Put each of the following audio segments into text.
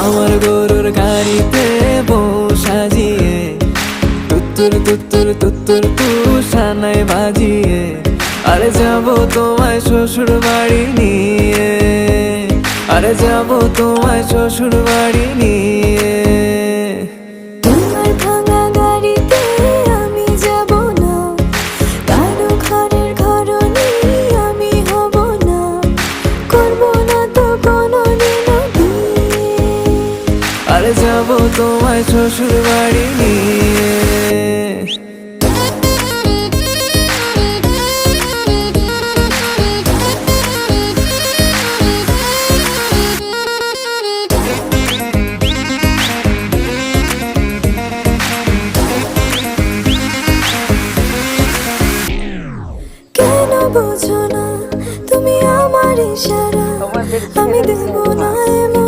আমার গরুর গাড়িতে বউ সাজিয়ে তুত্তুর তুত্তুর তুত্তুর তুষানায় বাজিয়ে আরে যাব তোমায় শ্বশুর বাড়ি নিয়ে, আরে যাব তোমায় শ্বশুর বাড়ি নিয়ে। তোমার ভাঙা গাড়িতে আমি যাব না, কারো ঘরের ঘরনি আমি হব না, করব না তো কোনোদিনও বিয়ে। আরে যাব তোমায় শ্বশুর বাড়ি নিয়ে। কেন বোঝো না তুমি আমার ইশারা, আমি দেব না এমন।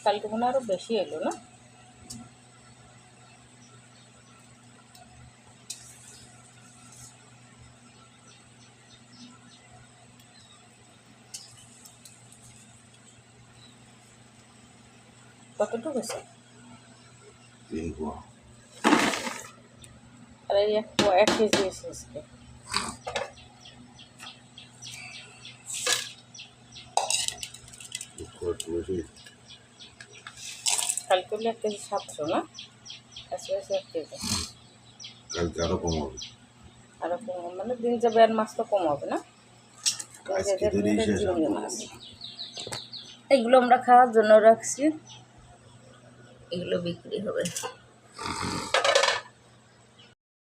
কালকে মনে আরো বেশি এলো না? কতটুকু হয়েছে? আরে 1 কেজি এসে আজকে। কালকে করলে 1 কেজি 700 না? আজকে 1 কেজি। কালকে আরো কম হবে। আরো কম মানে দিন যাবে আর মাছ তো কম হবে না? এগুলো আমরা খাওয়ার জন্য রাখছি, এগুলো বিক্রি হবে।